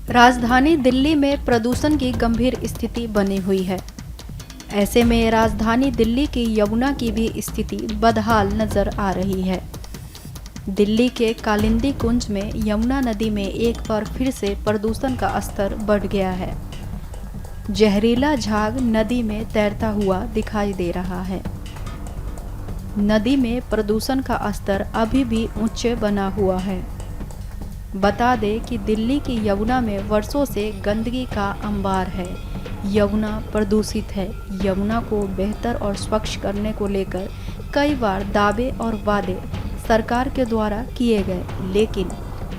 राजधानी दिल्ली में प्रदूषण की गंभीर स्थिति बनी हुई है। ऐसे में राजधानी दिल्ली की यमुना की भी स्थिति बदहाल नजर आ रही है। दिल्ली के कालिंदी कुंज में यमुना नदी में एक बार फिर से प्रदूषण का स्तर बढ़ गया है। जहरीला झाग नदी में तैरता हुआ दिखाई दे रहा है। नदी में प्रदूषण का स्तर अभी भी ऊंचे बना हुआ है। बता दें कि दिल्ली की यमुना में वर्षों से गंदगी का अंबार है। यमुना प्रदूषित है। यमुना को बेहतर और स्वच्छ करने को लेकर कई बार दावे और वादे सरकार के द्वारा किए गए, लेकिन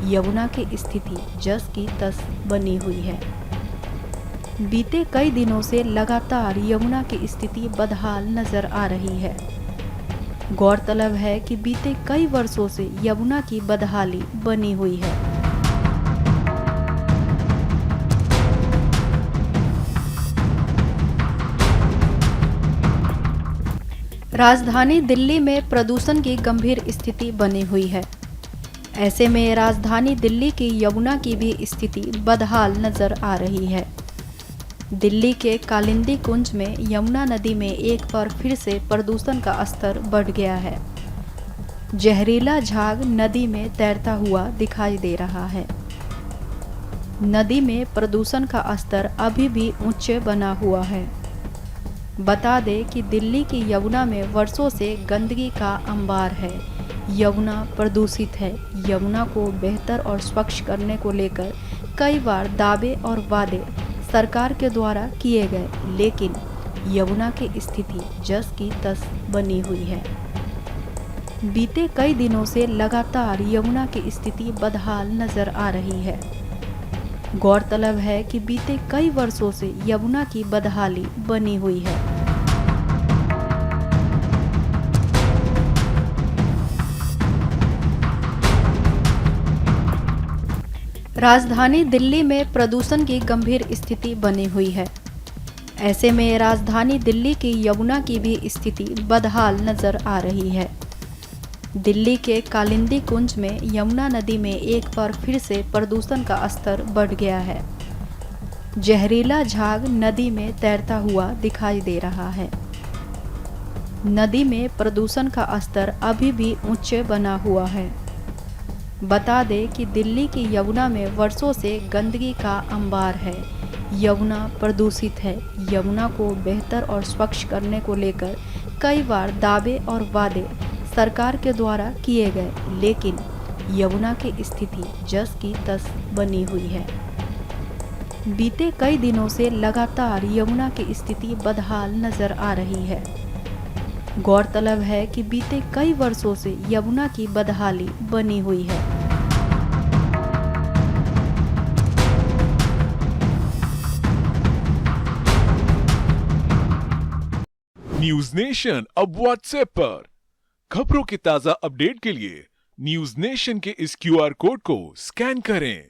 यमुना की स्थिति जस की तस बनी हुई है। बीते कई दिनों से लगातार यमुना की स्थिति बदहाल नजर आ रही है। गौरतलब है कि बीते कई वर्षों से यमुना की बदहाली बनी हुई है। राजधानी दिल्ली में प्रदूषण की गंभीर स्थिति बनी हुई है। ऐसे में राजधानी दिल्ली की यमुना की भी स्थिति बदहाल नजर आ रही है। दिल्ली के कालिंदी कुंज में यमुना नदी में एक बार फिर से प्रदूषण का स्तर बढ़ गया है। जहरीला झाग नदी में तैरता हुआ दिखाई दे रहा है। नदी में प्रदूषण का स्तर अभी भी ऊंचे बना हुआ है। बता दें कि दिल्ली की यमुना में वर्षों से गंदगी का अंबार है। यमुना प्रदूषित है। यमुना को बेहतर और स्वच्छ करने को लेकर कई बार दावे और वादे सरकार के द्वारा किए गए, लेकिन यमुना की स्थिति जस की तस बनी हुई है। बीते कई दिनों से लगातार यमुना की स्थिति बदहाल नजर आ रही है। गौरतलब है कि बीते कई वर्षों से यमुना की बदहाली बनी हुई है। राजधानी दिल्ली में प्रदूषण की गंभीर स्थिति बनी हुई है। ऐसे में राजधानी दिल्ली की यमुना की भी स्थिति बदहाल नजर आ रही है। दिल्ली के कालिंदी कुंज में यमुना नदी में एक बार फिर से प्रदूषण का स्तर बढ़ गया है। जहरीला झाग नदी में तैरता हुआ दिखाई दे रहा है। नदी में प्रदूषण का स्तर अभी भी ऊंचे बना हुआ है। बता दें कि दिल्ली की यमुना में वर्षों से गंदगी का अंबार है। यमुना प्रदूषित है। यमुना को बेहतर और स्वच्छ करने को लेकर कई बार दावे और वादे सरकार के द्वारा किए गए, लेकिन यमुना की स्थिति जस की तस बनी हुई है। बीते कई दिनों से लगातार यमुना की स्थिति बदहाल नजर आ रही है। गौरतलब है कि बीते कई वर्षों से यमुना की बदहाली बनी हुई है। न्यूज नेशन अब व्हाट्सएप पर खबरों के ताजा अपडेट के लिए न्यूज नेशन के इस क्यूआर कोड को स्कैन करें।